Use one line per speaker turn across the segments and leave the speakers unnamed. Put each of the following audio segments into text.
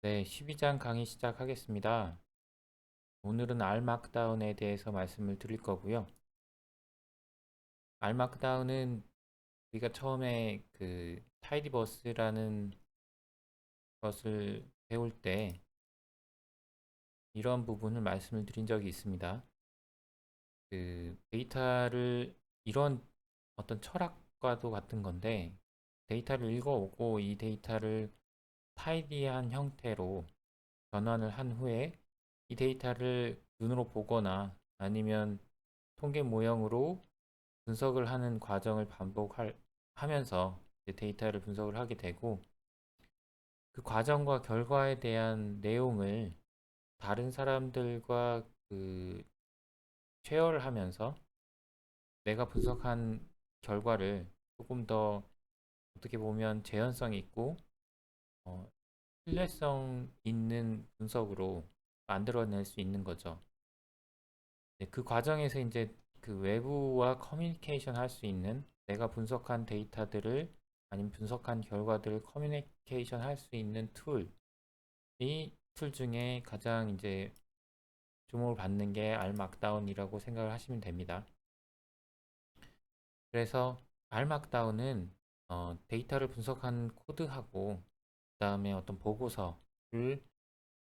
네, 12장 강의 시작하겠습니다. 오늘은 R 마크다운에 대해서 말씀을 드릴 거고요. R 마크다운은 우리가 처음에 그 타이디버스라는 것을 배울 때 이런 부분을 말씀을 드린 적이 있습니다. 그 데이터를 이런 어떤 철학과도 같은 건데 데이터를 읽어오고 이 데이터를 타이디한 형태로 변환을 한 후에 이 데이터를 눈으로 보거나 아니면 통계 모형으로 분석을 하는 과정을 반복하면서 데이터를 분석을 하게 되고 그 과정과 결과에 대한 내용을 다른 사람들과 그 쉐어를 하면서 내가 분석한 결과를 조금 더 어떻게 보면 재현성 있고 어, 신뢰성 있는 분석으로 만들어낼 수 있는 거죠. 네, 그 과정에서 이제 그 외부와 커뮤니케이션 할 수 있는 내가 분석한 데이터들을 아니면 분석한 결과들을 커뮤니케이션 할 수 있는 툴 중에 가장 이제 주목을 받는 게 R 마크다운이라고 생각을 하시면 됩니다. 그래서 R 마크다운은 데이터를 분석한 코드하고 그다음에 어떤 보고서를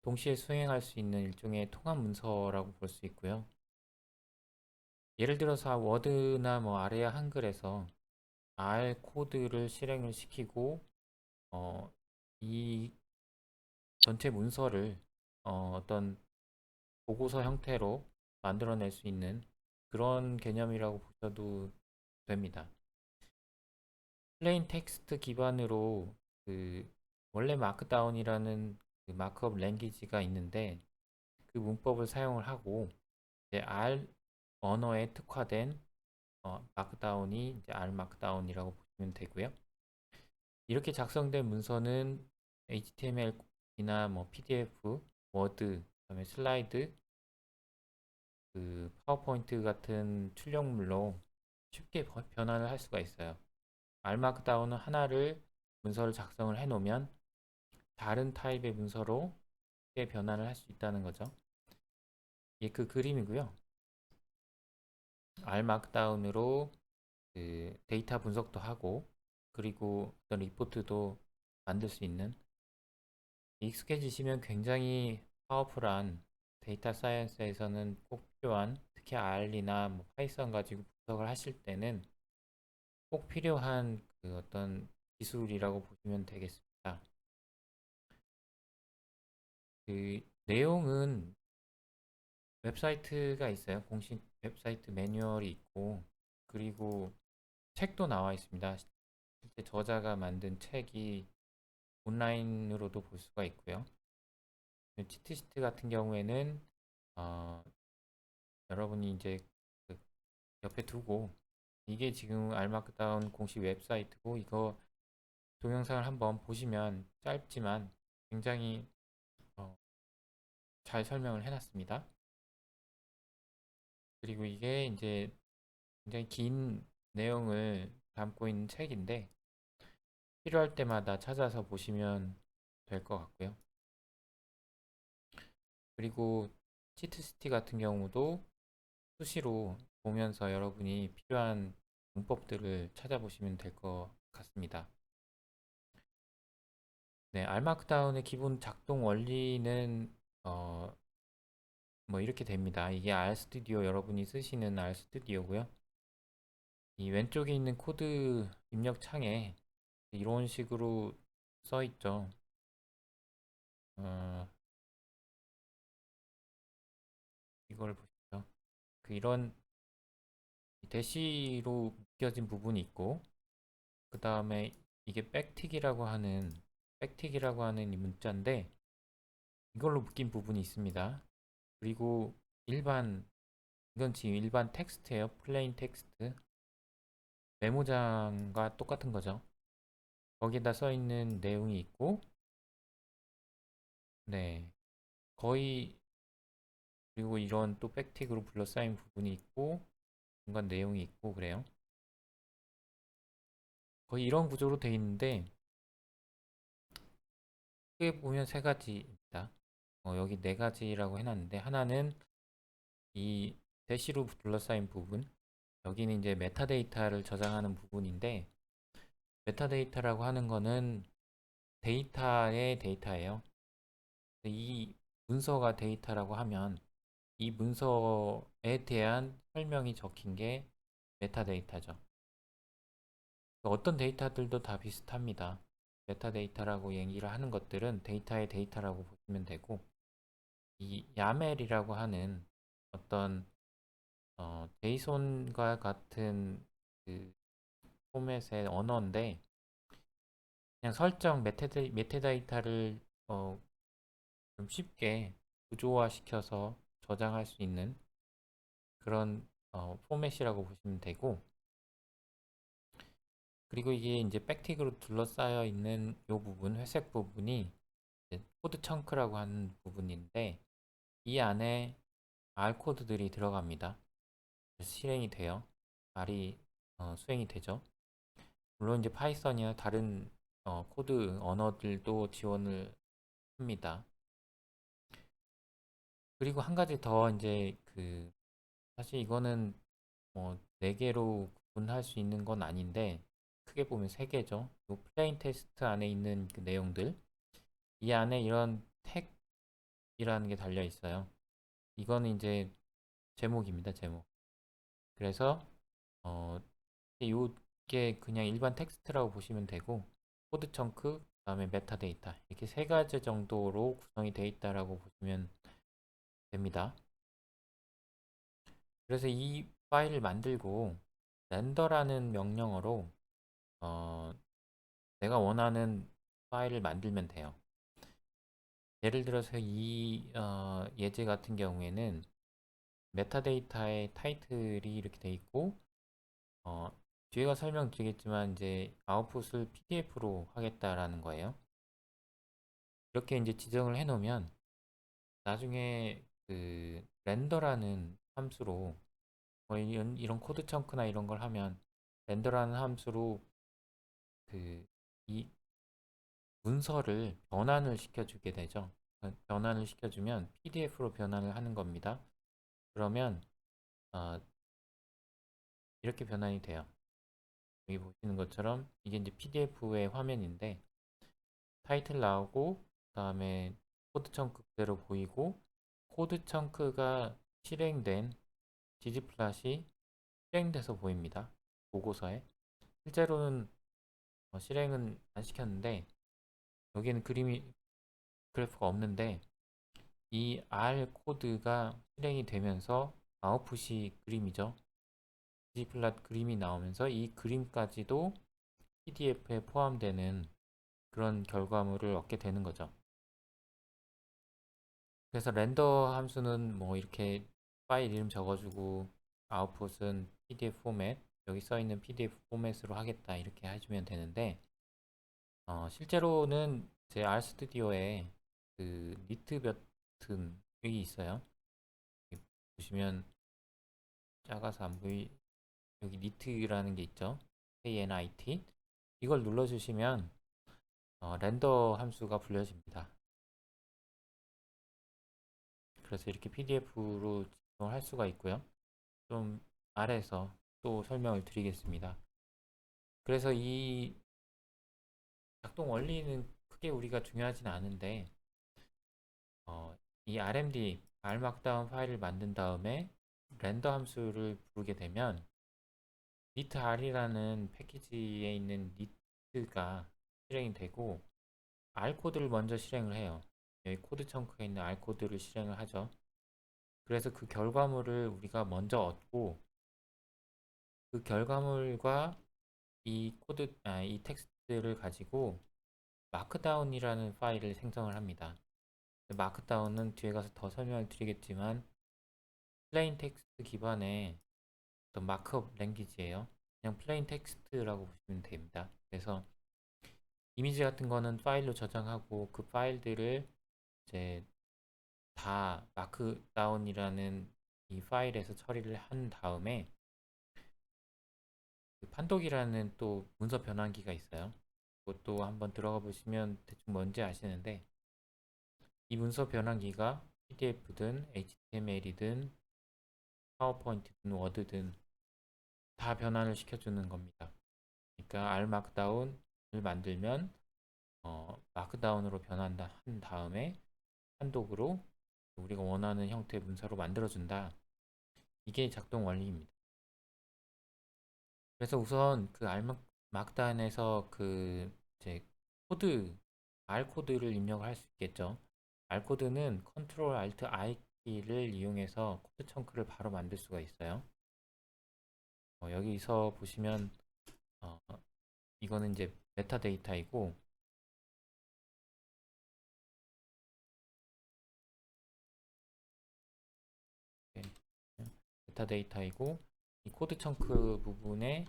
동시에 수행할 수 있는 일종의 통합 문서라고 볼 수 있고요. 예를 들어서 워드나 뭐 아래야 한글에서 R 코드를 실행을 시키고 어, 이 전체 문서를 어떤 보고서 형태로 만들어낼 수 있는 그런 개념이라고 보셔도 됩니다. 플레인 텍스트 기반으로 그 원래 마크다운이라는 그 마크업 랭귀지가 있는데 그 문법을 사용을 하고 이제 R 언어에 특화된 마크다운이 이제 R 마크다운이라고 보시면 되고요. 이렇게 작성된 문서는 HTML이나 뭐 PDF, 워드, 그다음에 슬라이드, 그 파워포인트 같은 출력물로 쉽게 변환을 할 수가 있어요. R 마크다운은 하나를 문서를 작성을 해 놓으면 다른 타입의 문서로 쉽게 변환을 할 수 있다는 거죠. 이게 그 그림이고요. R 마크다운으로 그 데이터 분석도 하고 그리고 어떤 리포트도 만들 수 있는 익숙해지시면 굉장히 파워풀한 데이터 사이언스에서는 꼭 필요한 특히 R이나 뭐 파이썬 가지고 분석을 하실 때는 꼭 필요한 그 어떤 기술이라고 보시면 되겠습니다. 그 내용은 웹사이트가 있어요. 공식 웹사이트 매뉴얼이 있고 그리고 책도 나와 있습니다. 실제 저자가 만든 책이 온라인으로도 볼 수가 있고요. 치트시트 같은 경우에는 어, 여러분이 이제 그 옆에 두고 이게 지금 알마크다운 공식 웹사이트고 이거 동영상을 한번 보시면 짧지만 굉장히 어, 잘 설명을 해놨습니다. 그리고 이게 이제 굉장히 긴 내용을 담고 있는 책인데 필요할 때마다 찾아서 보시면 될 것 같고요. 그리고 치트시티 같은 경우도 수시로 보면서 여러분이 필요한 문법들을 찾아보시면 될 것 같습니다. 네, 알마크다운의 기본 작동 원리는 어, 뭐 이렇게 됩니다. 이게 RStudio 여러분이 쓰시는 RStudio고요. 이 왼쪽에 있는 코드 입력 창에 이런 식으로 써 있죠. 어, 이걸 보시죠. 그 이런 대시로 묶여진 부분이 있고 그 다음에 이게 백틱이라고 하는 이 문자인데 이걸로 묶인 부분이 있습니다. 그리고 일반 이건 지금 일반 텍스트예요. 플레인 텍스트. 메모장과 똑같은 거죠. 거기다 써 있는 내용이 있고 네. 거의 그리고 이런 또 백틱으로 둘러싸인 부분이 있고 중간 내용이 있고 그래요. 거의 이런 구조로 돼 있는데 크게 보면 세 가지입니다. 여기 네 가지라고 해놨는데 하나는 이 대시로 둘러싸인 부분, 여기는 이제 메타데이터를 저장하는 부분인데 메타데이터라고 하는 거는 데이터의 데이터예요. 이 문서가 데이터라고 하면 이 문서에 대한 설명이 적힌 게 메타데이터죠. 어떤 데이터들도 다 비슷합니다. 메타데이터라고 얘기를 하는 것들은 데이터의 데이터라고 보시면 되고, 이 야멜이라고 하는 어떤 제이손과 같은 그 포맷의 언어인데 그냥 설정 메타데이터를 좀 쉽게 구조화시켜서 저장할 수 있는 그런 포맷이라고 보시면 되고, 그리고 이게 이제 백틱으로 둘러싸여 있는 이 부분, 회색 부분이 이제 코드 청크라고 하는 부분인데 이 안에 R 코드들이 들어갑니다. 그래서 실행이 돼요. R이 수행이 되죠. 물론 이제 파이썬이나 다른 코드 언어들도 지원을 합니다. 그리고 한 가지 더 이제 사실 이거는 뭐 4개로 구분할 수 있는 건 아닌데 크게 보면 3개죠. 이 플레인 테스트 안에 있는 그 내용들 이 안에 이런 택이라는 게 달려 있어요. 이거는 이제 제목입니다. 제목. 그래서 어 이게 그냥 일반 텍스트라고 보시면 되고 코드 청크 그다음에 메타데이터 이렇게 세 가지 정도로 구성이 되어 있다라고 보시면 됩니다. 그래서 이 파일을 만들고 렌더라는 명령어로 어, 내가 원하는 파일을 만들면 돼요. 예를 들어서 이 예제 같은 경우에는 메타데이터의 타이틀이 이렇게 돼 있고 어, 뒤에가 설명드리겠지만 이제 아웃풋을 PDF로 하겠다라는 거예요. 이렇게 이제 지정을 해 놓으면 나중에 렌더라는 함수로 이런 코드 청크나 이런 걸 하면 렌더라는 함수로 이 문서를 변환을 시켜주게 되죠. 변환을 시켜주면 PDF로 변환을 하는 겁니다. 그러면 어, 이렇게 변환이 돼요. 여기 보시는 것처럼 이게 이제 PDF의 화면인데 타이틀 나오고 그다음에 코드 청크 그대로 보이고 코드 청크가 실행된 gg플롯이 실행돼서 보입니다. 보고서에 실제로는 실행은 안 시켰는데 여기는 그래프가 없는데 이 R 코드가 실행이 되면서 아웃풋이 그림이죠. ggplot 그림이 나오면서 이 그림까지도 PDF에 포함되는 그런 결과물을 얻게 되는 거죠. 그래서 렌더 함수는 뭐 이렇게 파일 이름 적어주고 아웃풋은 PDF 포맷 여기 써있는 PDF 포맷으로 하겠다 이렇게 해주면 되는데 실제로는 제 RStudi오에 니트 버튼 여기 있어요. 여기 보시면 작아서 안 보이 여기 니트라는 게 있죠. KNIT 이걸 눌러주시면 렌더 함수가 불려집니다. 그래서 이렇게 PDF로 지정을 할 수가 있고요. 좀 아래에서 또 설명을 드리겠습니다. 그래서 이 작동 원리는 크게 우리가 중요하진 않은데 이 RMD, Rmarkdown 파일을 만든 다음에 렌더 함수를 부르게 되면 knitR이라는 패키지에 있는 knit가 실행이 되고 R 코드를 먼저 실행을 해요. 여기 코드 청크에 있는 R 코드를 실행을 하죠. 그래서 그 결과물을 우리가 먼저 얻고 그 결과물과 이 텍스트를 가지고 마크다운이라는 파일을 생성을 합니다. 마크다운은 뒤에 가서 더 설명을 드리겠지만 플레인 텍스트 기반의 어떤 마크업 랭귀지예요. 그냥 플레인 텍스트라고 보시면 됩니다. 그래서 이미지 같은 거는 파일로 저장하고 그 파일들을 이제 다 마크다운이라는 이 파일에서 처리를 한 다음에 판독이라는 또 문서 변환기가 있어요. 그것도 한번 들어가 보시면 대충 뭔지 아시는데, 이 문서 변환기가 PDF든 HTML이든 파워포인트든 워드든 다 변환을 시켜주는 겁니다. 그러니까 R 마크다운을 만들면 마크다운으로 변환한 다음에 판독으로 우리가 원하는 형태의 문서로 만들어준다. 이게 작동 원리입니다. 그래서 우선 그 R 마크다운에서 그 이제 코드 R 코드를 입력을 할 수 있겠죠. R 코드는 Ctrl Alt I 키를 이용해서 코드 청크를 바로 만들 수가 있어요. 여기서 보시면 어, 이거는 이제 메타데이터이고, 네, 메타데이터이고 이 코드 청크 부분에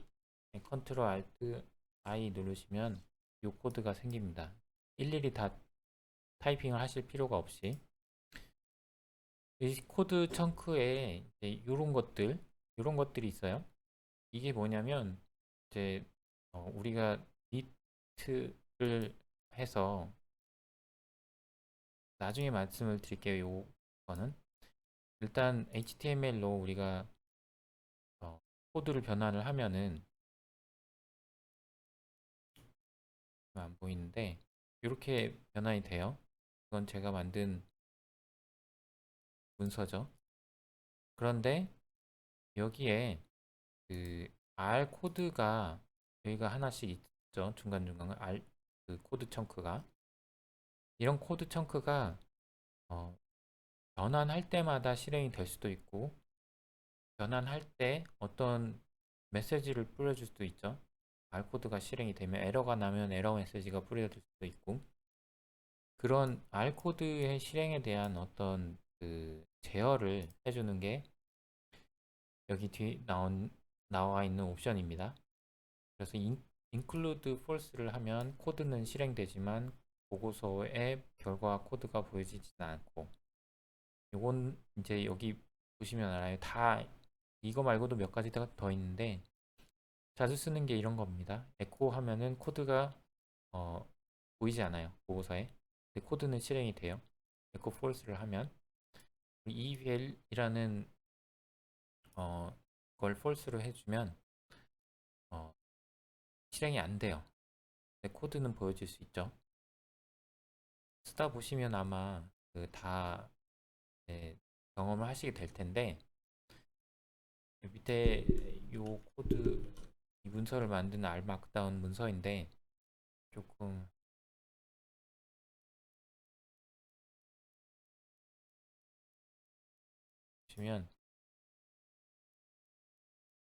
Ctrl Alt I 누르시면 이 코드가 생깁니다. 일일이 다 타이핑을 하실 필요가 없이 이 코드 청크에 이런 것들이 있어요. 이게 뭐냐면 이제 우리가 니트를 해서 나중에 말씀을 드릴게요. 요거는 일단 HTML로 우리가 코드를 변환을 하면은 안 보이는데 이렇게 변환이 돼요. 이건 제가 만든 문서죠. 그런데 여기에 그 R 코드가 여기가 하나씩 있죠. 중간중간 그 코드 청크가 이런 코드 청크가 어, 변환할 때마다 실행이 될 수도 있고 변환할 때 어떤 메시지를 뿌려줄 수도 있죠. R 코드가 실행이 되면 에러가 나면 에러 메시지가 뿌려질 수도 있고 그런 R 코드의 실행에 대한 어떤 그 제어를 해주는 게 여기 뒤에 나와 있는 옵션입니다. 그래서 include false를 하면 코드는 실행되지만 보고서의 결과 코드가 보여지지는 않고 이건 이제 여기 보시면 알아요. 다 이거 말고도 몇 가지 더 있는데 자주 쓰는 게 이런 겁니다. 에코 하면은 코드가 어, 보이지 않아요. 보고서에. 근데 코드는 실행이 돼요. 에코 false를 하면 eval이라는 걸 false로 해주면 어, 실행이 안 돼요. 근데 코드는 보여질 수 있죠. 쓰다 보시면 아마 그다 경험을 하시게 될 텐데 밑에 요 코드 이 문서를 만드는 R 마크다운 문서인데 조금 보시면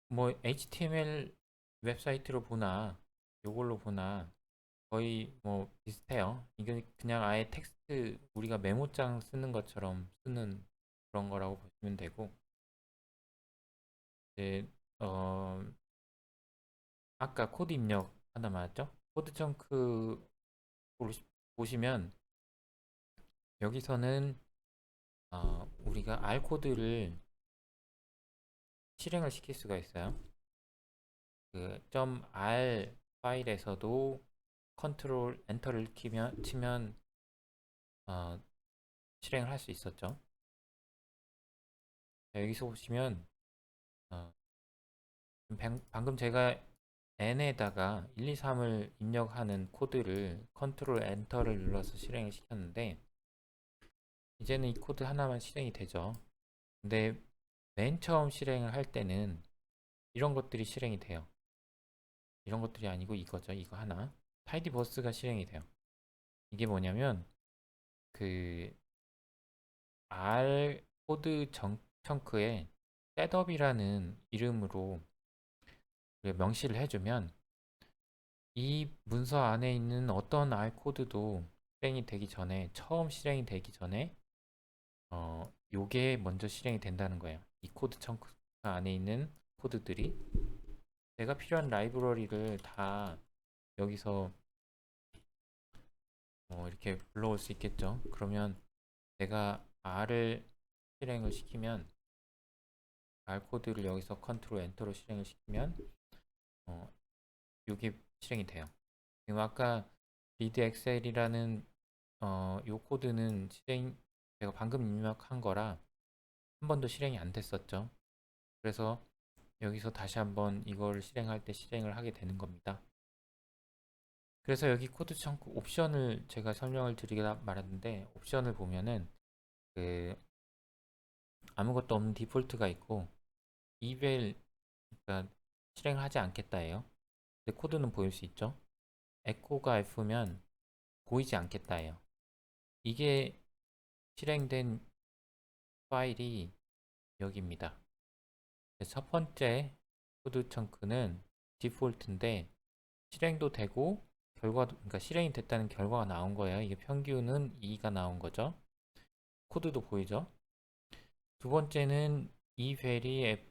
뭐 HTML 웹사이트로 보나 요걸로 보나 거의 뭐 비슷해요. 이게 그냥 아예 텍스트 우리가 메모장 쓰는 것처럼 쓰는 그런 거라고 보시면 되고 이제 아까 코드 입력 하나 맞았죠? 코드 청크 보시면 여기서는 우리가 R 코드를 실행을 시킬 수가 있어요. 그 .r 파일에서도 컨트롤 엔터를 치면 어, 실행을 할 수 있었죠. 자, 여기서 보시면 어, 방금 제가 n에다가 1, 2, 3을 입력하는 코드를 컨트롤 엔터를 눌러서 실행을 시켰는데 이제는 이 코드 하나만 실행이 되죠. 근데 맨 처음 실행을 할 때는 이런 것들이 실행이 돼요. 이런 것들이 아니고 이거죠. 이거 하나. 타이디 버스가 실행이 돼요. 이게 뭐냐면 그 R 코드 청크에 셋업이라는 이름으로 명시를 해주면 이 문서 안에 있는 어떤 R 코드도 실행이 되기 전에 처음 실행이 되기 전에 요게 먼저 실행이 된다는 거예요. 이 코드 청크 안에 있는 코드들이 내가 필요한 라이브러리를 다 여기서 이렇게 불러올 수 있겠죠. 그러면 내가 R을 실행을 시키면 R 코드를 여기서 컨트롤 엔터로 실행을 시키면 이게 실행이 돼요. 지금 아까 리드 엑셀이라는 요 코드는 제가 방금 입력한 거라 한 번도 실행이 안 됐었죠. 그래서 여기서 다시 한번 이걸 실행할 때 실행을 하게 되는 겁니다. 그래서 여기 코드 창구 옵션을 제가 설명을 드리다 말았는데, 옵션을 보면은 그 아무것도 없는 디폴트가 있고 이벨, 그러니까 실행하지 않겠다예요. 근데 코드는 보일 수 있죠. 에코가 F면 보이지 않겠다예요. 이게 실행된 파일이 여기입니다. 첫 번째 코드 청크는 디폴트인데 실행도 되고 결과도, 그러니까 실행이 됐다는 결과가 나온 거예요. 이게 평균은 2가 나온 거죠. 코드도 보이죠. 두 번째는 evaluate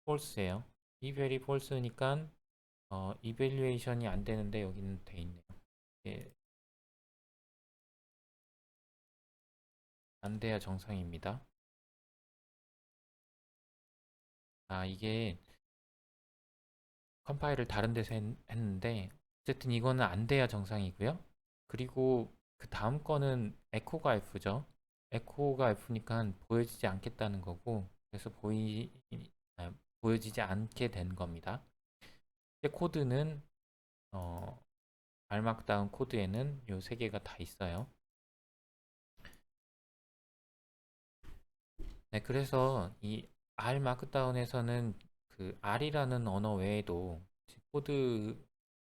false예요. evaluate false니까 evaluation이 안 되는데 여기는 돼 있네요. 예, 안 돼야 정상입니다. 아, 이게 컴파일을 다른 데서 했는데 어쨌든 이거는 안 돼야 정상이고요. 그리고 그 다음 거는 에코가 F죠. 에코가 F니까 보여지지 않겠다는 거고, 그래서 보여지지 않게 된 겁니다. 코드는 어, 알막다운 코드에는 요 세 개가 다 있어요. 네, 그래서 이 R 마크다운에서는 그 R이라는 언어 외에도 코드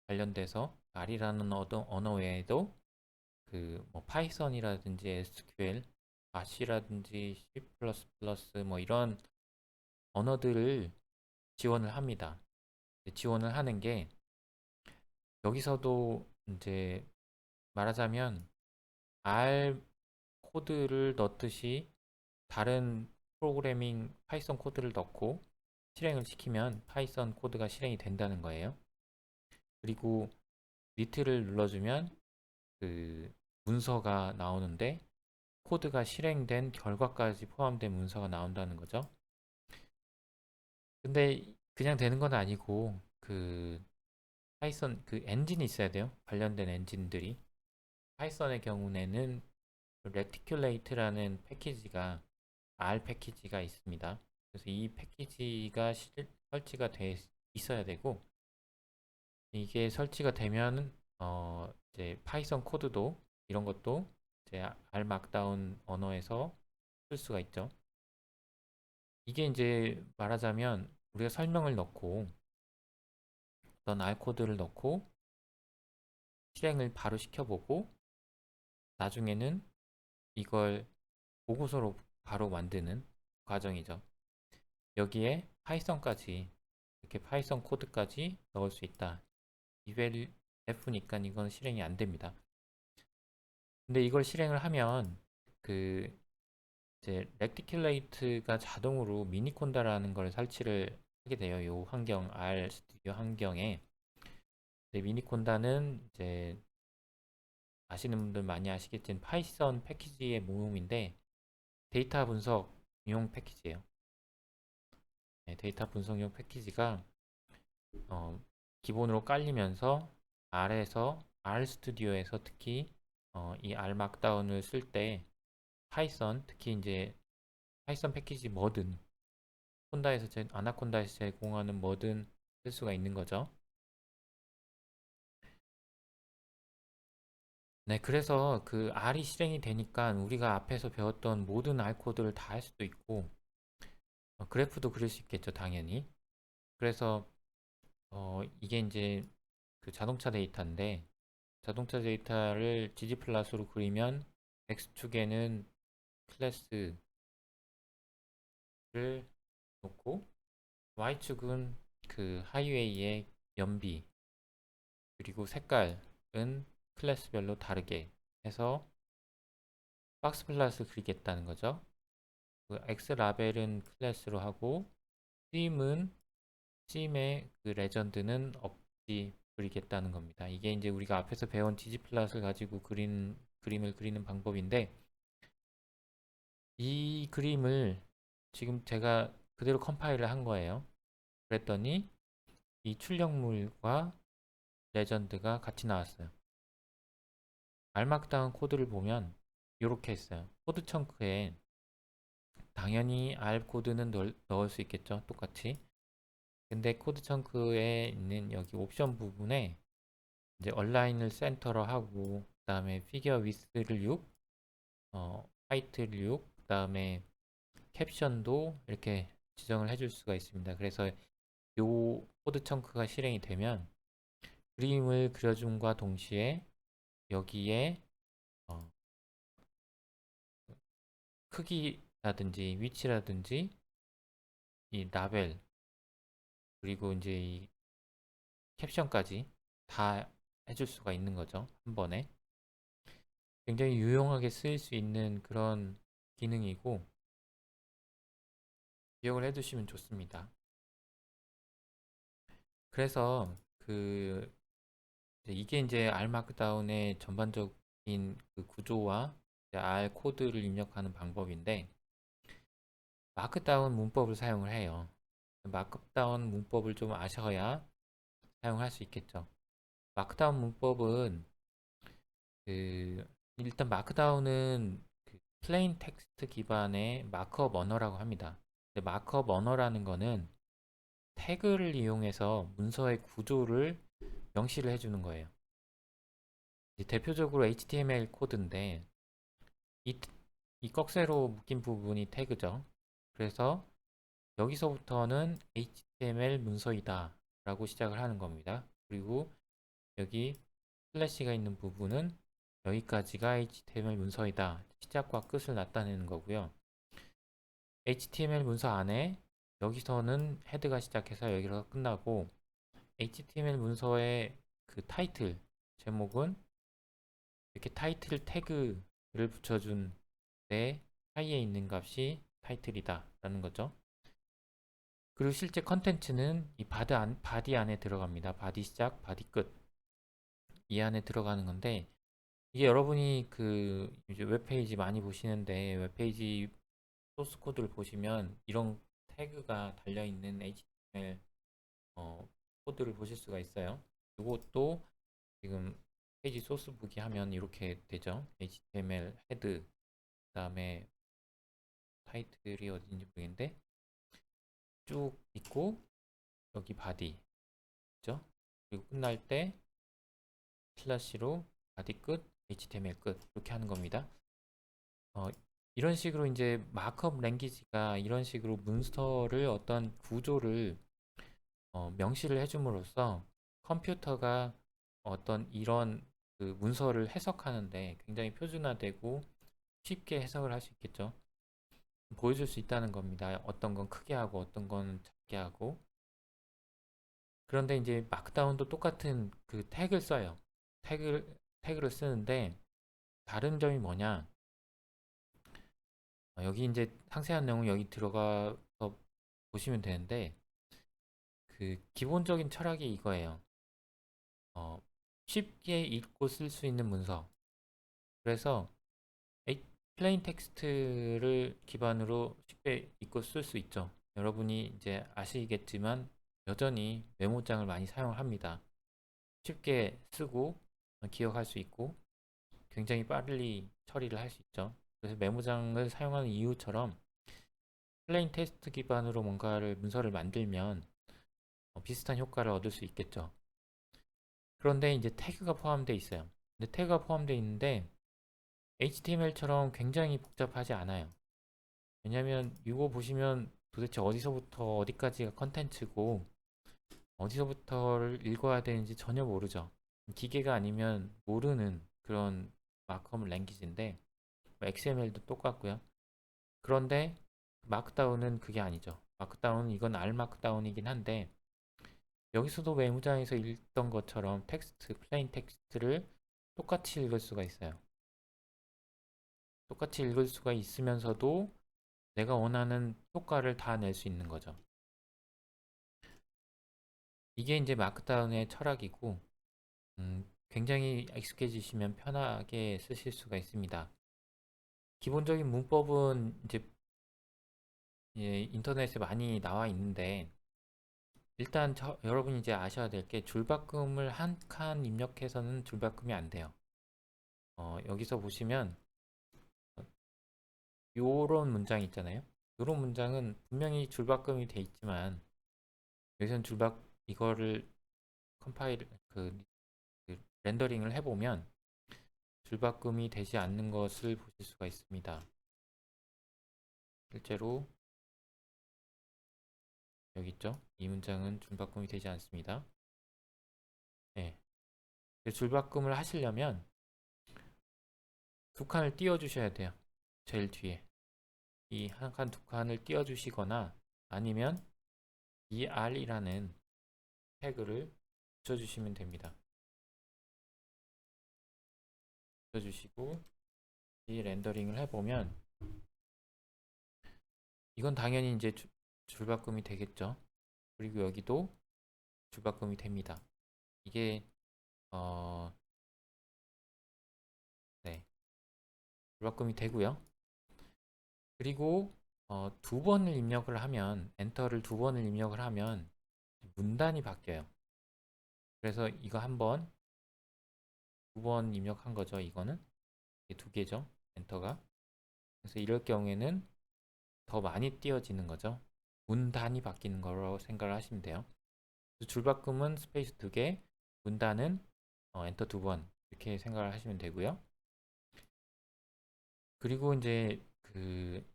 관련돼서 R이라는 언어 외에도 그 뭐 파이썬이라든지 SQL, 바시라든지 C++ 뭐 이런 언어들을 지원을 합니다. 지원을 하는 게 여기서도 이제 말하자면 R 코드를 넣듯이 다른 프로그래밍 파이썬 코드를 넣고 실행을 시키면 파이썬 코드가 실행이 된다는 거예요. 그리고 니트를 눌러주면 그 문서가 나오는데 코드가 실행된 결과까지 포함된 문서가 나온다는 거죠. 근데 그냥 되는 건 아니고 그 파이썬 그 엔진이 있어야 돼요. 관련된 엔진들이. 파이썬의 경우에는 레티큘레이트라는 패키지가 R 패키지가 있습니다. 그래서 이 패키지가 설치가 돼 있어야 되고, 이게 설치가 되면 이제 파이썬 코드도 이런 것도 이제 R 막다운 언어에서 쓸 수가 있죠. 이게 이제 말하자면 우리가 설명을 넣고 어떤 R 코드를 넣고 실행을 바로 시켜보고 나중에는 이걸 보고서로 바로 만드는 과정이죠. 여기에 파이썬까지, 이렇게 파이썬 코드까지 넣을 수 있다. 이벨 F니까 이건 실행이 안 됩니다. 근데 이걸 실행을 하면 그 이제 렉티큘레이트가 자동으로 미니콘다라는 걸 설치를 하게 돼요. 이 환경, R 스튜디오 환경에. 미니콘다는 이제 아시는 분들 많이 아시겠지만 파이썬 패키지의 모음인데 데이터 분석용 패키지예요. 네, 데이터 분석용 패키지가 기본으로 깔리면서 R에서 R 스튜디오에서 특히 이 R 막다운을 쓸 때 파이썬, 특히 이제 파이썬 패키지 뭐든 아나콘다에서 제공하는 뭐든 쓸 수가 있는 거죠. 네, 그래서 그 R이 실행이 되니까 우리가 앞에서 배웠던 모든 R 코드를 다 할 수도 있고 그래프도 그릴 수 있겠죠, 당연히. 그래서 이게 이제 그 자동차 데이터인데 자동차 데이터를 gg플롯으로 그리면 x축에는 클래스를 놓고 y축은 그 하이웨이의 연비 그리고 색깔은 클래스별로 다르게 해서 박스 플롯을 그리겠다는 거죠. 그 x 라벨은 클래스로 하고 찜은 찜의 그 레전드는 없이 그리겠다는 겁니다. 이게 이제 우리가 앞에서 배운 gg플롯을 가지고 그림을 그리는 방법인데 이 그림을 지금 제가 그대로 컴파일을 한 거예요. 그랬더니 이 출력물과 레전드가 같이 나왔어요. 알마크다운 코드를 보면 이렇게 했어요. 코드 청크에 당연히 R 코드는 넣을 수 있겠죠. 똑같이. 근데 코드 청크에 있는 여기 옵션 부분에 이제 얼라인을 센터로 하고 그다음에 피겨 위스를 6, 하이트를 6, 그다음에 캡션도 이렇게 지정을 해줄 수가 있습니다. 그래서 요 코드 청크가 실행이 되면 그림을 그려줌과 동시에 여기에 어, 크기라든지 위치라든지 이 라벨 그리고 이제 이 캡션까지 다 해줄 수가 있는 거죠. 한 번에. 굉장히 유용하게 쓰일 수 있는 그런 기능이고 기억을 해두시면 좋습니다. 그래서 이게 이제 R 마크다운의 전반적인 그 구조와 R 코드를 입력하는 방법인데 마크다운 문법을 사용을 해요. 마크다운 문법을 좀 아셔야 사용할 수 있겠죠. 마크다운 문법은 일단 마크다운은 플레인 텍스트 기반의 마크업 언어라고 합니다. 근데 마크업 언어라는 거는 태그를 이용해서 문서의 구조를 명시를 해주는 거예요. 대표적으로 HTML 코드인데 이, 이 꺽쇠로 묶인 부분이 태그죠. 그래서 여기서부터는 HTML 문서이다 라고 시작을 하는 겁니다. 그리고 여기 슬래시가 있는 부분은 여기까지가 HTML 문서이다. 시작과 끝을 나타내는 거고요. HTML 문서 안에 여기서는 헤드가 시작해서 여기서 끝나고 HTML 문서의 그 타이틀 제목은 이렇게 타이틀 태그를 붙여준 내 사이에 있는 값이 타이틀이다 라는 거죠. 그리고 실제 컨텐츠는 이 바디 안에 들어갑니다. 바디 시작, 바디 끝. 이 안에 들어가는 건데 이게 여러분이 이제 웹페이지 많이 보시는데 웹페이지 소스 코드를 보시면 이런 태그가 달려있는 HTML 코드를 보실 수가 있어요. 이것도 지금 페이지 소스북이 하면 이렇게 되죠. HTML 헤드, 그 다음에 타이틀이 어딘지 모르겠는데 쭉 있고 여기 바디, 그죠? 그리고 끝날 때 슬래시로 바디 끝, HTML 끝 이렇게 하는 겁니다. 어, 이런 식으로 이제 마크업 랭귀지가 이런 식으로 문서를 어떤 구조를 명시를 해줌으로써 컴퓨터가 어떤 이런 그 문서를 해석하는데 굉장히 표준화되고 쉽게 해석을 할 수 있겠죠. 보여줄 수 있다는 겁니다. 어떤 건 크게 하고 어떤 건 작게 하고. 그런데 이제 마크다운도 똑같은 그 태그를 써요. 태그를 쓰는데 다른 점이 뭐냐? 여기 이제 상세한 내용은 여기 들어가서 보시면 되는데 그 기본적인 철학이 이거예요. 어, 쉽게 읽고 쓸 수 있는 문서. 그래서 플레인 텍스트를 기반으로 쉽게 읽고 쓸 수 있죠. 여러분이 이제 아시겠지만 여전히 메모장을 많이 사용합니다. 쉽게 쓰고 기억할 수 있고 굉장히 빨리 처리를 할 수 있죠. 그래서 메모장을 사용하는 이유처럼 플레인 텍스트 기반으로 뭔가를 문서를 만들면 비슷한 효과를 얻을 수 있겠죠. 그런데 이제 태그가 포함되어 있어요. 근데 태그가 포함되어 있는데 HTML처럼 굉장히 복잡하지 않아요. 왜냐면 이거 보시면 도대체 어디서부터 어디까지가 컨텐츠고 어디서부터를 읽어야 되는지 전혀 모르죠. 기계가 아니면 모르는 그런 마크업 랭귀지인데 XML도 똑같고요. 그런데 마크다운은 그게 아니죠. 마크다운은 이건 R 마크다운이긴 한데 여기서도 메모장에서 읽던 것처럼 플레인 텍스트를 똑같이 읽을 수가 있어요. 똑같이 읽을 수가 있으면서도 내가 원하는 효과를 다 낼 수 있는 거죠. 이게 이제 마크다운의 철학이고, 굉장히 익숙해지시면 편하게 쓰실 수가 있습니다. 기본적인 문법은 이제 인터넷에 많이 나와 있는데, 일단 여러분이 이제 아셔야 될 게 줄바꿈을 한 칸 입력해서는 줄바꿈이 안 돼요. 여기서 보시면 요런 문장 있잖아요. 요런 문장은 분명히 줄바꿈이 돼 있지만 여기서는 이거를 컴파일 그 렌더링을 해보면 줄바꿈이 되지 않는 것을 보실 수가 있습니다. 실제로 여기 있죠? 이 문장은 줄바꿈이 되지 않습니다. 네. 줄바꿈을 하시려면 두 칸을 띄워 주셔야 돼요. 제일 뒤에 이 한 칸 두 칸을 띄워 주시거나 아니면 ER이라는 태그를 붙여주시면 됩니다. 붙여주시고 이 렌더링을 해보면 이건 당연히 이제 줄바꿈이 되겠죠. 그리고 여기도 줄바꿈이 됩니다. 이게 어, 네, 줄바꿈이 되고요. 그리고 두 번을 입력을 하면 엔터를 두 번을 입력을 하면 문단이 바뀌어요. 그래서 이거 한 번, 두 번 입력한 거죠. 이거는 두 개죠. 엔터가. 그래서 이럴 경우에는 더 많이 띄어지는 거죠. 문단이 바뀌는 거라고 생각을 하시면 돼요. 줄바꿈은 스페이스 두 개, 문단은 엔터 두 번 이렇게 생각을 하시면 되고요. 그리고 이제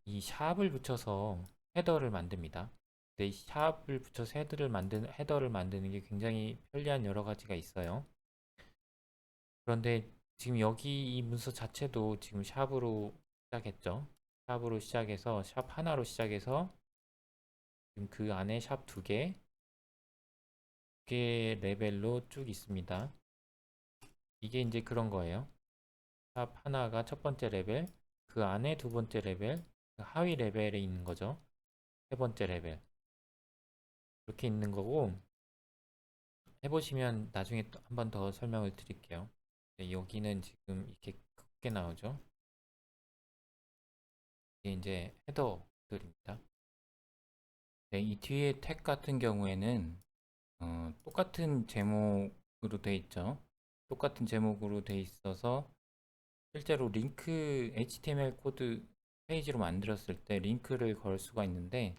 이 샵을 붙여서 헤더를 만듭니다. 근데 이 샵을 붙여서 헤더를 만드는 게 굉장히 편리한 여러 가지가 있어요. 그런데 지금 여기 이 문서 자체도 지금 샵으로 시작했죠. 샵으로 시작해서 샵 하나로 시작해서 지금 그 안에 샵 두 개 레벨로 쭉 있습니다. 이게 이제 그런 거예요. 샵 하나가 첫 번째 레벨, 그 안에 두 번째 레벨, 그 하위 레벨에 있는 거죠. 세 번째 레벨. 이렇게 있는 거고, 해보시면 나중에 또 한 번 더 설명을 드릴게요. 네, 여기는 지금 이렇게 크게 나오죠. 이게 이제 헤더들입니다. 네, 이 뒤에 텍 같은 경우에는 똑같은 제목으로 돼 있죠. 똑같은 제목으로 돼 있어서 실제로 링크 HTML 코드 페이지로 만들었을 때 링크를 걸 수가 있는데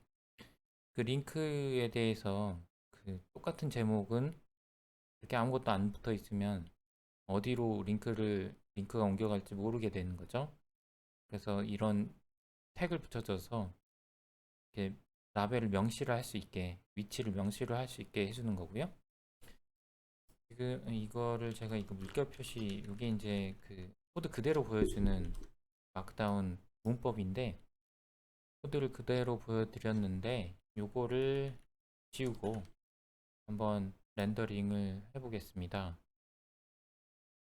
그 링크에 대해서 그 똑같은 제목은 이렇게 아무것도 안 붙어 있으면 어디로 링크가 옮겨갈지 모르게 되는 거죠. 그래서 이런 태그를 붙여줘서 이렇게 라벨을 명시를 할 수 있게 위치를 명시를 할 수 있게 해주는 거고요. 지금 이거를 제가 이거 물결 표시 이게 이제 그 코드 그대로 보여주는 마크다운 문법인데 코드를 그대로 보여드렸는데 요거를 지우고 한번 렌더링을 해보겠습니다.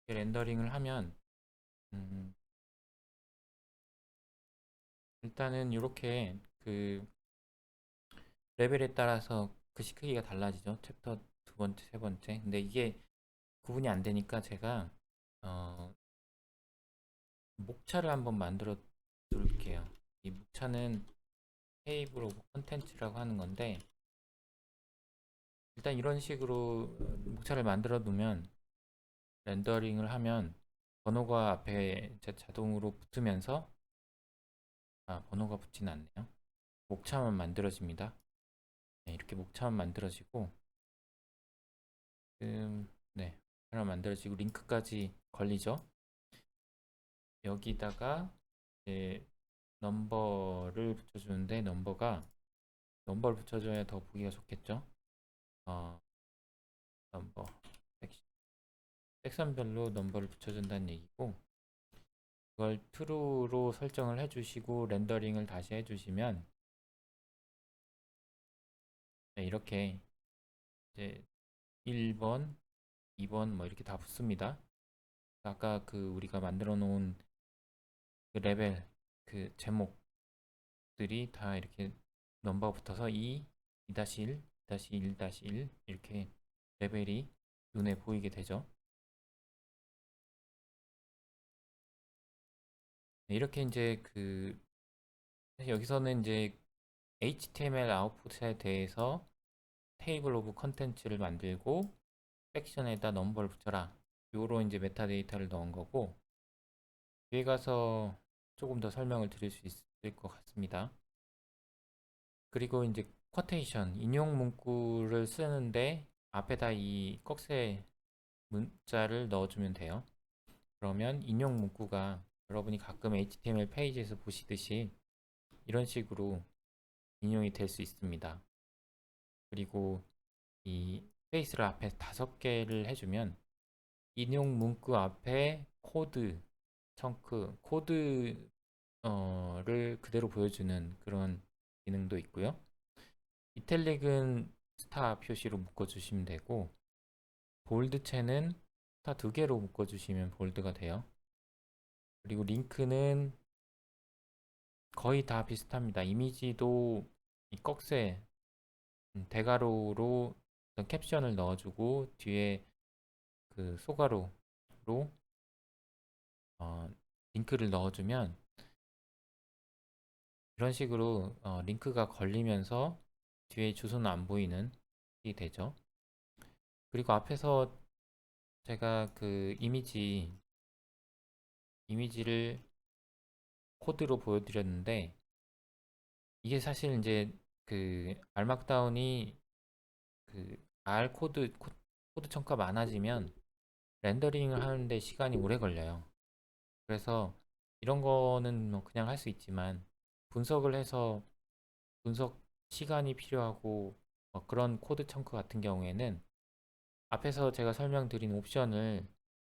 렌더링을 하면 음, 일단은 이렇게 그 레벨에 따라서 글씨 크기가 달라지죠. 챕터 두 번째, 세 번째. 근데 이게 구분이 안 되니까 제가 어, 목차를 한번 만들어 둘게요. 이 목차는 테이블 오브 컨텐츠라고 하는 건데 일단 이런 식으로 목차를 만들어 두면 렌더링을 하면 번호가 앞에 자동으로 붙으면서 번호가 붙지는 않네요. 목차만 만들어집니다. 네, 이렇게 목차만 만들어지고 네, 하나 만들어지고 링크까지 걸리죠. 여기다가 이제 넘버를 붙여주는데 넘버를 붙여줘야 더 보기가 좋겠죠. 어, 넘버 섹션별로 넘버를 붙여준다는 얘기고 그걸 true로 설정을 해주시고 렌더링을 다시 해주시면 네, 이렇게 이제 1번, 2번 뭐 이렇게 다 붙습니다. 아까 그 우리가 만들어 놓은 그 레벨 그 제목들이 다 이렇게 넘버가 붙어서 2, 2-1, 2-1, 1 이렇게 레벨이 눈에 보이게 되죠. 네, 이렇게 이제 사실 여기서는 이제 HTML 아웃풋에 대해서 테이블 오브 컨텐츠를 만들고 섹션에다 넘버를 붙여라. 요런 이제 메타데이터를 넣은 거고, 뒤에 가서 조금 더 설명을 드릴 수 있을 것 같습니다. 그리고 이제 쿼테이션, 인용 문구를 쓰는데 앞에다 이 꺽쇠 문자를 넣어주면 돼요. 그러면 인용 문구가 여러분이 가끔 HTML 페이지에서 보시듯이 이런 식으로 인용이 될 수 있습니다. 그리고 이 스페이스를 앞에 5개를 해주면 인용 문구 앞에 코드, 청크, 코드를 그대로 보여주는 그런 기능도 있고요. 이탈릭은 스타 표시로 묶어주시면 되고, 볼드체는 스타 2개로 묶어주시면 볼드가 돼요. 그리고 링크는 거의 다 비슷합니다. 이미지도 이 꺽쇠 대괄호로 어떤 캡션을 넣어주고 뒤에 그 소괄호로 어, 링크를 넣어주면 이런 식으로 링크가 걸리면서 뒤에 주소는 안 보이는 게 되죠. 그리고 앞에서 제가 그 이미지를 코드로 보여드렸는데 이게 사실 이제 그 알막다운이 그 R 코드 첨가 많아지면 렌더링을 하는데 시간이 오래 걸려요. 그래서 이런 거는 뭐 그냥 할 수 있지만 분석을 해서 분석 시간이 필요하고 그런 코드 청크 같은 경우에는 앞에서 제가 설명드린 옵션을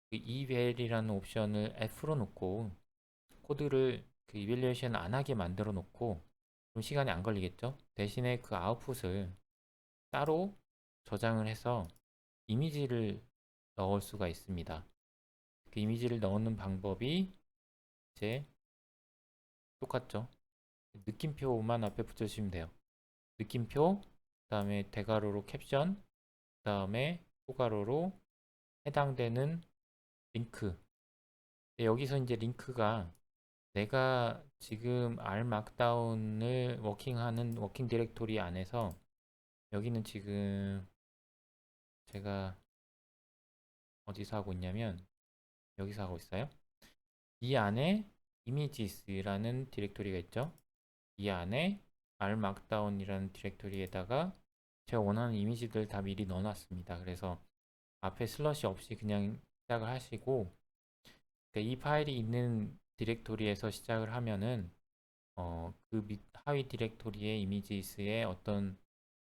그 eval이라는 옵션을 F로 놓고 코드를 그 이밸리에이션 안 하게 만들어 놓고 좀 시간이 안 걸리겠죠? 대신에 그 아웃풋을 따로 저장을 해서 이미지를 넣을 수가 있습니다. 그 이미지를 넣는 방법이 이제 똑같죠. 느낌표만 앞에 붙여주시면 돼요. 느낌표, 그 다음에 대괄호로 캡션, 그 다음에 소괄호로 해당되는 링크. 여기서 이제 링크가 내가 지금 R 막다운을 워킹하는 워킹 디렉토리 안에서 여기는 지금 제가 어디서 하고 있냐면 여기서 하고 있어요. 이 안에 images라는 디렉토리가 있죠. 이 안에 R 막다운이라는 디렉토리에다가 제가 원하는 이미지들 다 미리 넣어놨습니다. 그래서 앞에 슬러시 없이 그냥 시작을 하시고 이 파일이 있는 디렉토리에서 시작을 하면은 그 하위 디렉토리의 이미지스에 어떤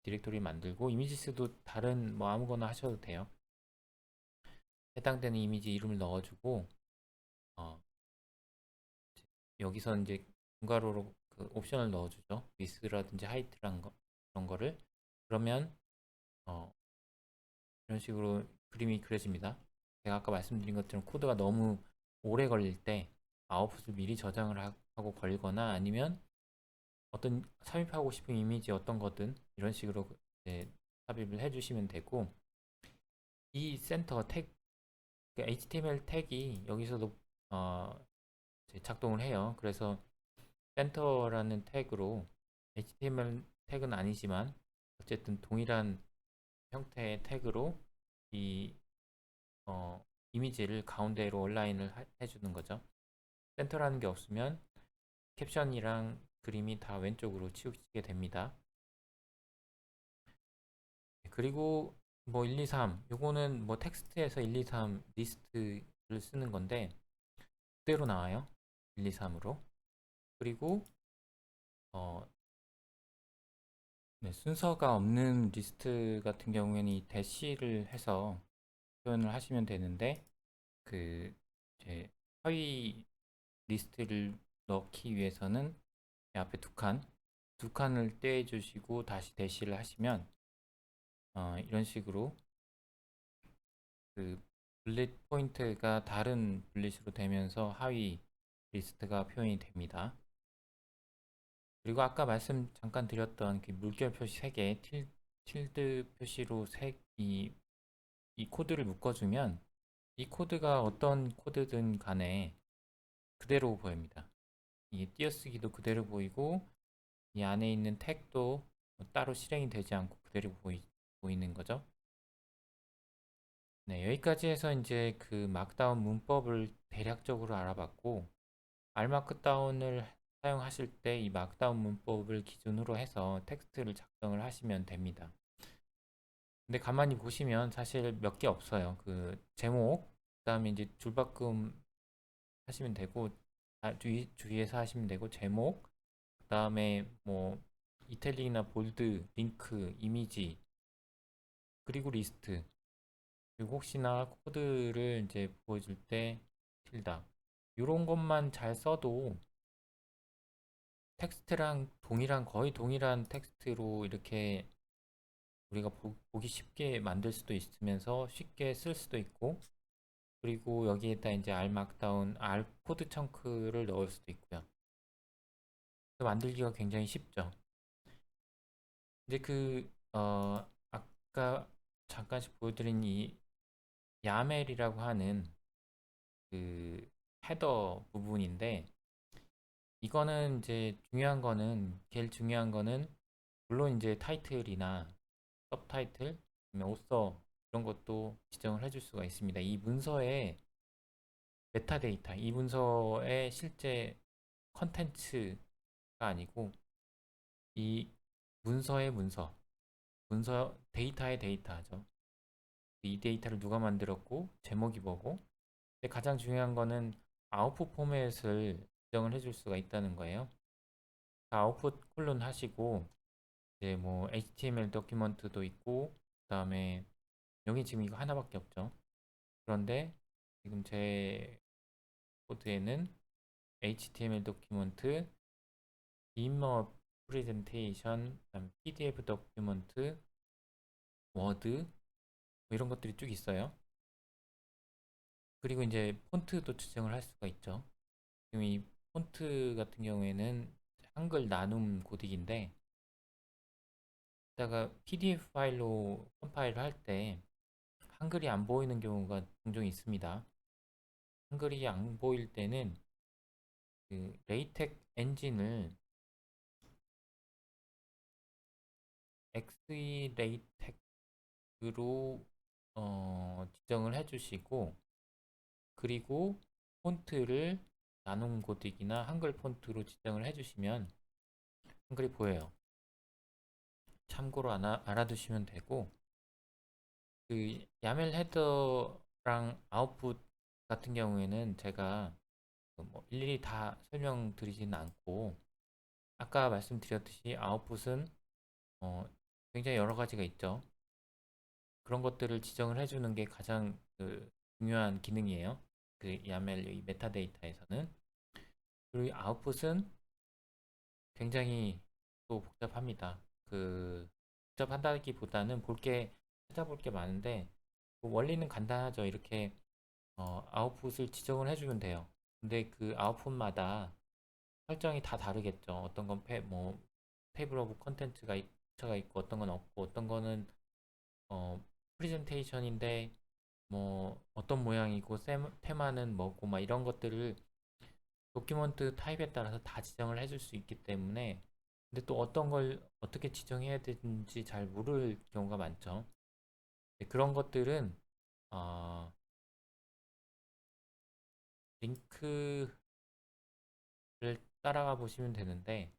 디렉토리 만들고 이미지스도 다른 뭐 아무거나 하셔도 돼요. 해당되는 이미지 이름을 넣어주고 어, 여기서 이제 분가로로 그 옵션을 넣어주죠. 위스라든지 하이트란 거 그런 거를 그러면 어, 이런 식으로 그림이 그려집니다. 제가 아까 말씀드린 것처럼 코드가 너무 오래 걸릴 때 아웃풋을 미리 저장을 하고 걸거나 아니면 어떤 삽입하고 싶은 이미지 어떤 거든 이런 식으로 이제 삽입을 해주시면 되고 이 센터 택, 그 HTML 태그이 여기서도 이제 작동을 해요. 그래서 센터라는 태그로 HTML 태그는 아니지만 어쨌든 동일한 형태의 태그로 이 이미지를 가운데로 온라인을 해주는 거죠. 센터라는 게 없으면 캡션이랑 그림이 다 왼쪽으로 치우치게 됩니다. 그리고 뭐 1, 2, 3 요거는 뭐 텍스트에서 1, 2, 3 리스트를 쓰는 건데 그대로 나와요. 1, 2, 3으로. 그리고 어, 네, 순서가 없는 리스트 같은 경우에는 이 대시를 해서 표현을 하시면 되는데 그 이제 하위 리스트를 넣기 위해서는 앞에 두 칸을 떼주시고 다시 대시를 하시면 이런 식으로 그 블릿 포인트가 다른 블릿으로 되면서 하위 리스트가 표현이 됩니다. 그리고 아까 말씀 잠깐 드렸던 그 물결 표시 3개, 틸드 표시로 이 코드를 묶어주면 이 코드가 어떤 코드든 간에 그대로 보입니다. 이 띄어쓰기도 그대로 보이고 이 안에 있는 택도 따로 실행이 되지 않고 그대로 보이는 거죠. 네, 여기까지 해서 이제 그 막다운 문법을 대략적으로 알아봤고, 알마크다운을 사용하실 때 이 막다운 문법을 기준으로 해서 텍스트를 작성을 하시면 됩니다. 근데 가만히 보시면 사실 몇 개 없어요. 그 제목, 그다음에 이제 줄바꿈 하시면 되고, 주위에서 하시면 되고, 제목, 그다음에 뭐 이탈릭이나 볼드, 링크, 이미지, 그리고 리스트. 그리고 혹시나 코드를 이제 보여줄 때 tilda. 이런 것만 잘 써도 텍스트랑 동일한, 거의 동일한 텍스트로 이렇게 우리가 보기 쉽게 만들 수도 있으면서 쉽게 쓸 수도 있고, 그리고 여기에다 이제 R 마크다운, R 코드 청크를 넣을 수도 있고요. 만들기가 굉장히 쉽죠. 이제 아까 잠깐씩 보여드린 이 야멜이라고 하는 그 헤더 부분인데, 이거는 이제 중요한 거는, 제일 중요한 거는, 물론 이제 타이틀이나 서브타이틀, 오서 이런 것도 지정을 해줄 수가 있습니다. 이 문서의 메타데이터, 이 문서의 실제 컨텐츠가 아니고 이 문서의 문서 데이터의 데이터죠. 이 데이터를 누가 만들었고 제목이 뭐고. 근데 가장 중요한 거는 아웃풋 포맷을 지정을 해줄 수가 있다는 거예요. 아웃풋 콜론 하시고 이제 뭐 HTML 도큐먼트도 있고, 그다음에 여기 지금 이거 하나밖에 없죠. 그런데 지금 제 코드에는 HTML 도큐먼트, 이머 프레젠테이션, PDF 도큐먼트, 워드 뭐 이런 것들이 쭉 있어요. 그리고 이제 폰트도 지정을 할 수가 있죠. 지금 이 폰트 같은 경우에는 한글 나눔 코딩인데, 이따가 PDF 파일로 컴파일을 할 때 한글이 안 보이는 경우가 종종 있습니다. 한글이 안 보일 때는 그 레이텍 엔진을 XE 레이텍으로 지정을 해주시고, 그리고 폰트를 나눔 고딕이나 한글 폰트로 지정을 해주시면 한글이 보여요. 참고로 알아두시면 되고, 그 야멜 헤더랑 아웃풋 같은 경우에는 제가 그뭐 일일이 다 설명드리지는 않고, 아까 말씀드렸듯이 아웃풋은 어, 굉장히 여러 가지가 있죠. 그런 것들을 지정을 해주는 게 가장 중요한 기능이에요. 그 야멜 이 메타데이터에서는. 그리고 아웃풋은 굉장히 또 복잡합니다. 복잡하다기보다는 찾아볼 게 많은데, 그 원리는 간단하죠. 이렇게 아웃풋을 지정을 해주면 돼요. 근데 그 아웃풋마다 설정이 다 다르겠죠. 어떤 건 테이블 오브 컨텐츠가 가 있고, 어떤 건 없고, 어떤 거는 프레젠테이션인데 뭐 어떤 모양이고 테마는 뭐고 막 이런 것들을 도큐먼트 타입에 따라서 다 지정을 해줄 수 있기 때문에, 근데 또 어떤 걸 어떻게 지정해야 되는지 잘 모를 경우가 많죠. 그런 것들은 어, 링크를 따라가 보시면 되는데,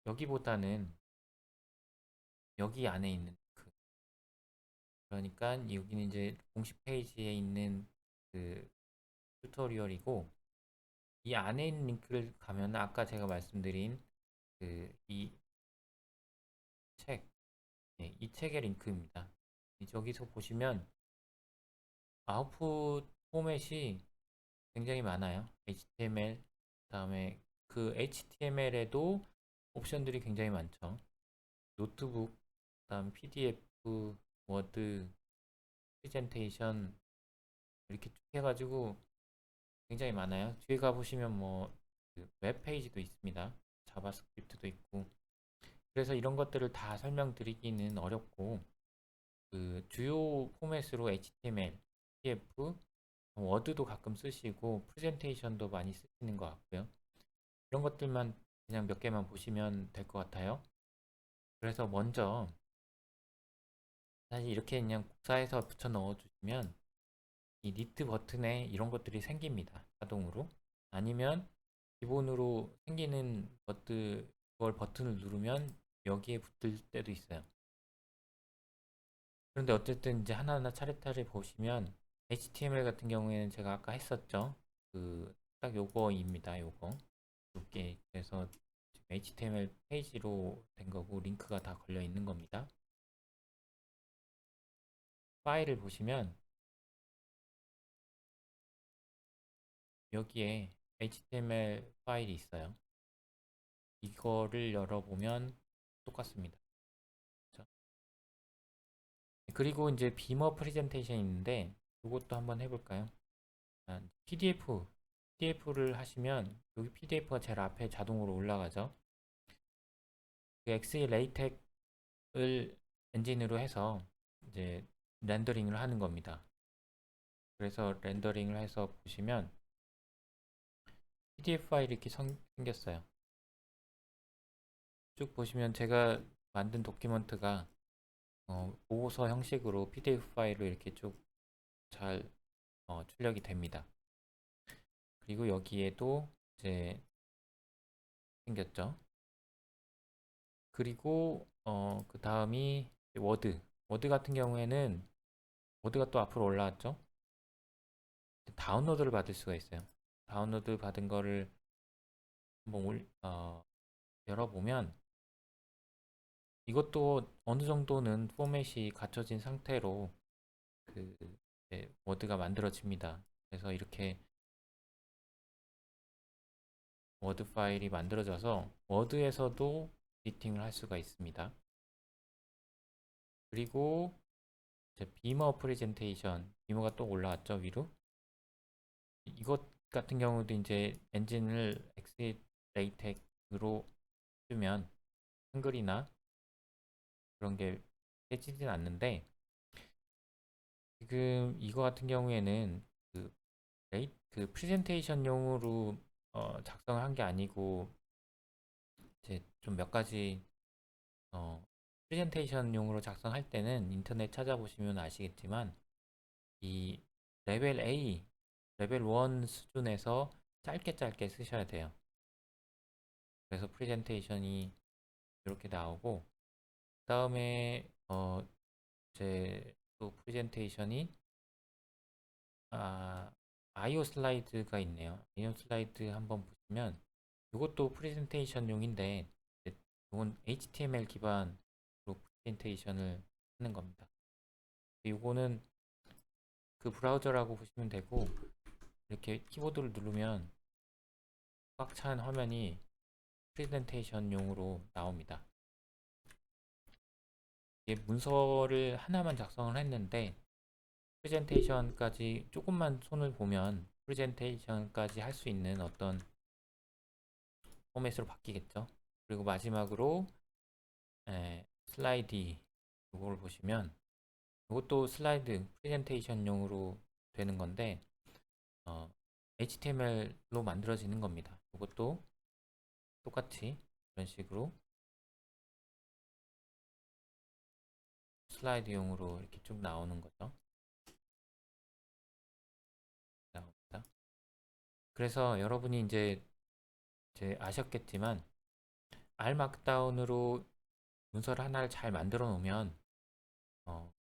여기보다는 여기 안에 있는 그러니까 여기는 이제 공식 페이지에 있는 그 튜토리얼이고, 이 안에 있는 링크를 가면 아까 제가 말씀드린 이 책, 네, 이 책의 링크입니다. 저기서 보시면 아웃풋 포맷이 굉장히 많아요. HTML, 그다음에 그 HTML에도 옵션들이 굉장히 많죠. 노트북, 그다음 PDF, 워드, 프레젠테이션 이렇게 쭉 해가지고 굉장히 많아요. 뒤에 가보시면 그 웹페이지도 있습니다. 자바스크립트도 있고. 그래서 이런 것들을 다 설명드리기는 어렵고, 그 주요 포맷으로 HTML, PDF, 워드도 가끔 쓰시고 프레젠테이션도 많이 쓰시는 것 같고요. 이런 것들만 그냥 몇 개만 보시면 될 것 같아요. 그래서 먼저 사실 이렇게 그냥 복사해서 붙여 넣어 주시면 이 니트 버튼에 이런 것들이 생깁니다. 자동으로. 아니면 기본으로 생기는 것들, 그걸 버튼을 누르면 여기에 붙을 때도 있어요. 그런데 어쨌든 이제 하나하나 차례차례 보시면 HTML 같은 경우에는 제가 아까 했었죠. 그 딱 요거입니다. 요거. 이렇게 그래서 HTML 페이지로 된 거고 링크가 다 걸려 있는 겁니다. 파일을 보시면 여기에 HTML 파일이 있어요. 이거를 열어보면 똑같습니다. 그렇죠? 그리고 이제 비머 프레젠테이션이 있는데 이것도 한번 해볼까요? PDF를 하시면 여기 PDF가 제일 앞에 자동으로 올라가죠. 그 XE 레이텍을 엔진으로 해서 이제 렌더링을 하는 겁니다. 그래서 렌더링을 해서 보시면 PDF 파일이 이렇게 생겼어요. 쭉 보시면 제가 만든 도큐먼트가 보고서 형식으로 PDF 파일로 이렇게 쭉 잘 출력이 됩니다. 그리고 여기에도 이제 생겼죠. 그리고 그 다음이 워드. 워드 같은 경우에는 워드가 또 앞으로 올라왔죠. 다운로드를 받을 수가 있어요. 다운로드 받은 거를 한번 열어보면 이것도 어느 정도는 포맷이 갖춰진 상태로 그 워드가 만들어집니다. 그래서 이렇게 워드 파일이 만들어져서 워드에서도 에디팅을 할 수가 있습니다. 그리고 이제 비머 프레젠테이션, 비머가 또 올라왔죠, 위로. 이것 같은 경우도 이제 엔진을 엑스레이텍으로 쓰면 한글이나 그런 게 깨지진 않는데 지금 이거 같은 경우에는 그, 그 프레젠테이션용으로 작성을 한 게 아니고 이제 좀 몇 가지 프레젠테이션용으로 작성할 때는 인터넷 찾아보시면 아시겠지만 이 레벨 A, 레벨 1 수준에서 짧게 짧게 쓰셔야 돼요. 그래서 프레젠테이션이 이렇게 나오고 그 다음에 이제 또 프레젠테이션이 아이오 슬라이드가 있네요. 아이오 슬라이드 한번 보시면 이것도 프레젠테이션용인데 이건 HTML 기반으로 프레젠테이션을 하는 겁니다. 이거는 그 브라우저라고 보시면 되고 이렇게 키보드를 누르면 꽉 찬 화면이 프레젠테이션용으로 나옵니다. 이게 문서를 하나만 작성을 했는데 프레젠테이션까지 조금만 손을 보면 프레젠테이션까지 할 수 있는 어떤 포맷으로 바뀌겠죠. 그리고 마지막으로 슬라이드 이걸 보시면 이것도 슬라이드 프레젠테이션용으로 되는 건데 HTML로 만들어지는 겁니다. 이것도 똑같이 이런 식으로 슬라이드용으로 이렇게 쭉 나오는 거죠. 나옵니다. 그래서 여러분이 이제 아셨겠지만 R 마크다운으로 문서를 하나를 잘 만들어 놓으면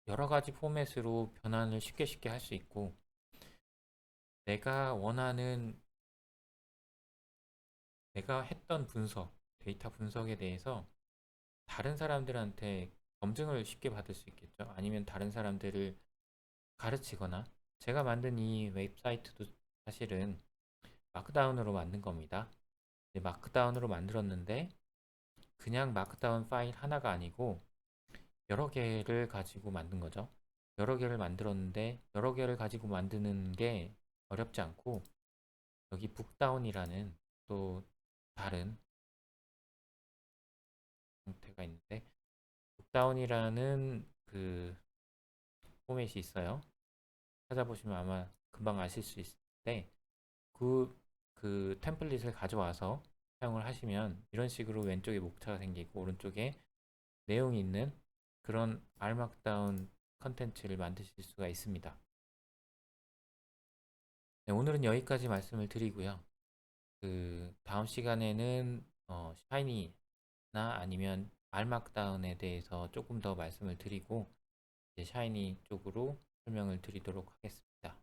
여러 가지 포맷으로 변환을 쉽게 쉽게 할 수 있고 내가 원하는 내가 했던 분석, 데이터 분석에 대해서 다른 사람들한테 검증을 쉽게 받을 수 있겠죠. 아니면 다른 사람들을 가르치거나 제가 만든 이 웹사이트도 사실은 마크다운으로 만든 겁니다. 마크다운으로 만들었는데 그냥 마크다운 파일 하나가 아니고 여러 개를 가지고 만든 거죠. 여러 개를 만들었는데 여러 개를 가지고 만드는 게 어렵지 않고 여기 북다운이라는 또 다른 형태가 있는데 북다운이라는 그 포맷이 있어요. 찾아보시면 아마 금방 아실 수 있는데 그 템플릿을 가져와서 사용을 하시면 이런 식으로 왼쪽에 목차가 생기고 오른쪽에 내용이 있는 그런 알막다운 컨텐츠를 만드실 수가 있습니다. 네, 오늘은 여기까지 말씀을 드리고요. 다음 시간에는 샤이니나 아니면 알막다운에 대해서 조금 더 말씀을 드리고 이제 샤이니 쪽으로 설명을 드리도록 하겠습니다.